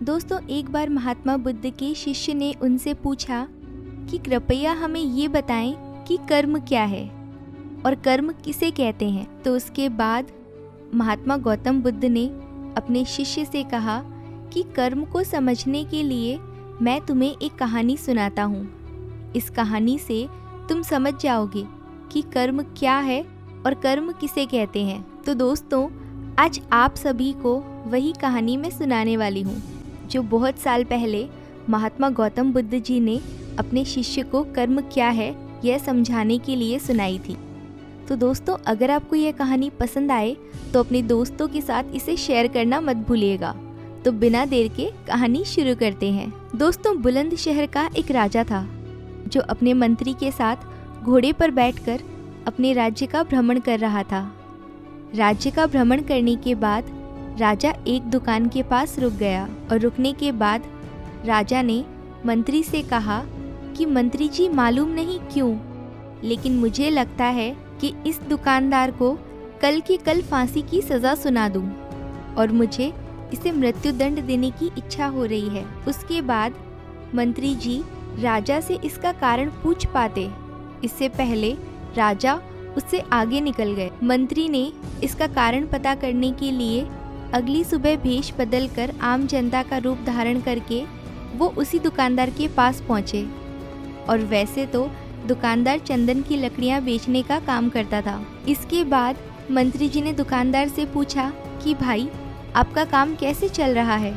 दोस्तों, एक बार महात्मा बुद्ध के शिष्य ने उनसे पूछा कि कृपया हमें ये बताएं कि कर्म क्या है और कर्म किसे कहते हैं। तो उसके बाद महात्मा गौतम बुद्ध ने अपने शिष्य से कहा कि कर्म को समझने के लिए मैं तुम्हें एक कहानी सुनाता हूँ। इस कहानी से तुम समझ जाओगे कि कर्म क्या है और कर्म किसे कहते हैं। तो दोस्तों, आज आप सभी को वही कहानी मैं सुनाने वाली हूँ जो बहुत साल पहले महात्मा गौतम बुद्ध जी ने अपने शिष्य को कर्म क्या है यह समझाने के लिए सुनाई थी। तो दोस्तों, अगर आपको यह कहानी पसंद आए तो अपने दोस्तों के साथ इसे शेयर करना मत भूलिएगा। तो बिना देर के कहानी शुरू करते हैं। दोस्तों, बुलंद शहर का एक राजा था जो अपने मंत्री के साथ घोड़े पर बैठकर अपने राज्य का भ्रमण कर रहा था। राज्य का भ्रमण करने के बाद राजा एक दुकान के पास रुक गया और रुकने के बाद राजा ने मंत्री से कहा कि मंत्री जी, मालूम नहीं क्यों, लेकिन मुझे लगता है कि इस दुकानदार को कल की कल फांसी की सज़ा सुना दूं और मुझे इसे मृत्युदंड देने की इच्छा हो रही है। उसके बाद मंत्री जी राजा से इसका कारण पूछ पाते, इससे पहले राजा उससे आगे निकल गए। मंत्री ने इसका कारण पता करने के लिए अगली सुबह भेष बदलकर आम जनता का रूप धारण करके वो उसी दुकानदार के पास पहुँचे। और वैसे तो दुकानदार चंदन की लकड़ियाँ बेचने का काम करता था। इसके बाद मंत्री जी ने दुकानदार से पूछा कि भाई, आपका काम कैसे चल रहा है।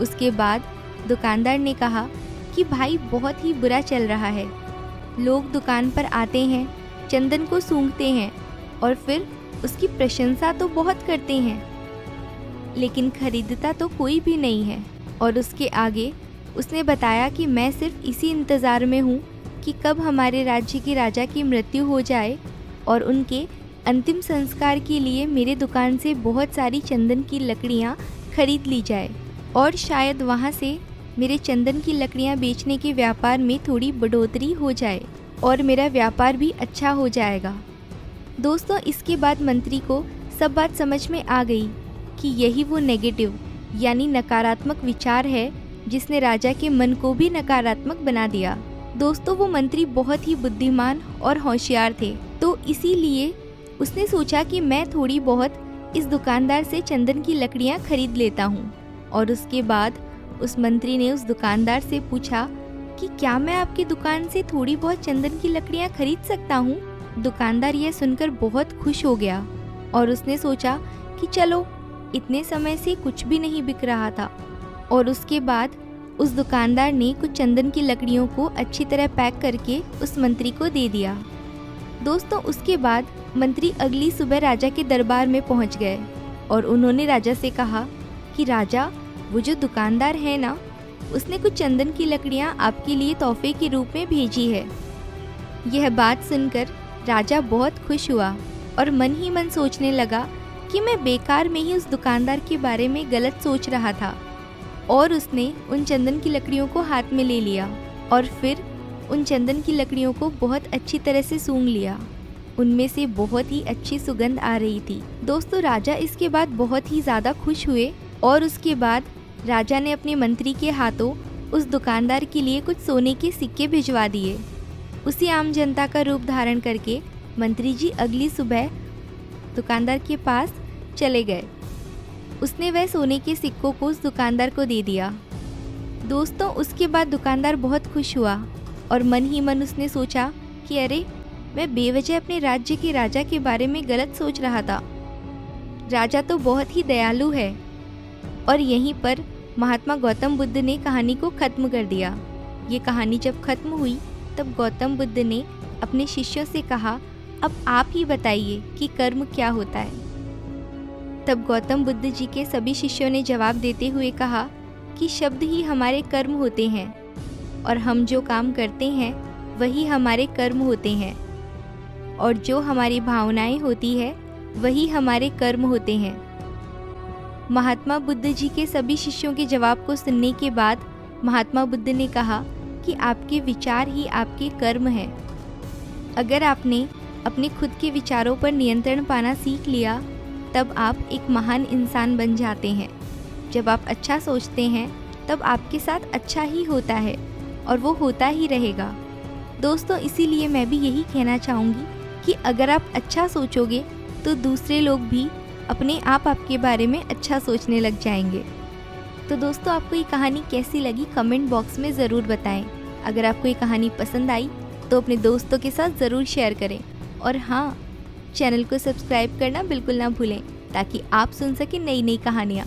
उसके बाद दुकानदार ने कहा कि भाई, बहुत ही बुरा चल रहा है। लोग दुकान पर आते हैं, चंदन को सूंघते हैं और फिर उसकी प्रशंसा तो बहुत करते हैं, लेकिन खरीदता तो कोई भी नहीं है। और उसके आगे उसने बताया कि मैं सिर्फ इसी इंतज़ार में हूँ कि कब हमारे राज्य के राजा की मृत्यु हो जाए और उनके अंतिम संस्कार के लिए मेरे दुकान से बहुत सारी चंदन की लकड़ियाँ खरीद ली जाए और शायद वहाँ से मेरे चंदन की लकड़ियाँ बेचने के व्यापार में थोड़ी बढ़ोतरी हो जाए और मेरा व्यापार भी अच्छा हो जाएगा। दोस्तों, इसके बाद मंत्री को सब बात समझ में आ गई कि यही वो नेगेटिव यानी नकारात्मक विचार है जिसने राजा के मन को भी नकारात्मक बना दिया। दोस्तों, वो मंत्री बहुत ही बुद्धिमान और होशियार थे, तो इसीलिए उसने सोचा कि मैं थोड़ी बहुत इस दुकानदार से चंदन की लकड़ियाँ खरीद लेता हूँ। और उसके बाद उस मंत्री ने उस दुकानदार से पूछा कि क्या मैं आपकी दुकान से थोड़ी बहुत चंदन की लकड़ियाँ खरीद सकता हूँ। दुकानदार यह सुनकर बहुत खुश हो गया और उसने सोचा कि चलो, इतने समय से कुछ भी नहीं बिक रहा था। और उसके बाद उस दुकानदार ने कुछ चंदन की लकड़ियों को अच्छी तरह पैक करके उस मंत्री को दे दिया। दोस्तों, उसके बाद मंत्री अगली सुबह राजा के दरबार में पहुंच गए और उन्होंने राजा से कहा कि राजा, वो जो दुकानदार है ना, उसने कुछ चंदन की लकड़ियां आपके लिए तोहफे के रूप में भेजी है। यह बात सुनकर राजा बहुत खुश हुआ और मन ही मन सोचने लगा कि मैं बेकार में ही उस दुकानदार के बारे में गलत सोच रहा था। और उसने उन चंदन की लकड़ियों को हाथ में ले लिया और फिर उन चंदन की लकड़ियों को बहुत अच्छी तरह से सूंघ लिया। उनमें से बहुत ही अच्छी सुगंध आ रही थी। दोस्तों, राजा इसके बाद बहुत ही ज़्यादा खुश हुए और उसके बाद राजा ने अपने मंत्री के हाथों उस दुकानदार के लिए कुछ सोने के सिक्के भिजवा दिए। उसी आम जनता का रूप धारण करके मंत्री जी अगली सुबह दुकानदार के पास चले गए। उसने वह सोने के सिक्कों को उस दुकानदार को दे दिया। दोस्तों, उसके बाद दुकानदार बहुत खुश हुआ और मन ही मन उसने सोचा कि अरे, मैं बेवजह अपने राज्य के राजा के बारे में गलत सोच रहा था। राजा तो बहुत ही दयालु है। और यहीं पर महात्मा गौतम बुद्ध ने कहानी को ख़त्म कर दिया। ये कहानी जब ख़त्म हुई तब गौतम बुद्ध ने अपने शिष्यों से कहा, अब आप ही बताइए कि कर्म क्या होता है। तब गौतम बुद्ध जी के सभी शिष्यों ने जवाब देते हुए कहा कि शब्द ही हमारे कर्म होते हैं और हम जो काम करते हैं वही हमारे कर्म होते हैं और जो हमारी भावनाएं होती है वही हमारे कर्म होते हैं। महात्मा बुद्ध जी के सभी शिष्यों के जवाब को सुनने के बाद महात्मा बुद्ध ने कहा कि आपके विचार ही आपके कर्म हैं। अगर आपने अपने खुद के विचारों पर नियंत्रण पाना सीख लिया तब आप एक महान इंसान बन जाते हैं। जब आप अच्छा सोचते हैं तब आपके साथ अच्छा ही होता है और वो होता ही रहेगा। दोस्तों, इसीलिए मैं भी यही कहना चाहूँगी कि अगर आप अच्छा सोचोगे तो दूसरे लोग भी अपने आप आपके बारे में अच्छा सोचने लग जाएंगे। तो दोस्तों, आपको ये कहानी कैसी लगी कमेंट बॉक्स में ज़रूर बताएं। अगर आपको ये कहानी पसंद आई तो अपने दोस्तों के साथ ज़रूर शेयर करें। और हाँ, चैनल को सब्सक्राइब करना बिल्कुल ना भूलें ताकि आप सुन सकें नई नई कहानियाँ।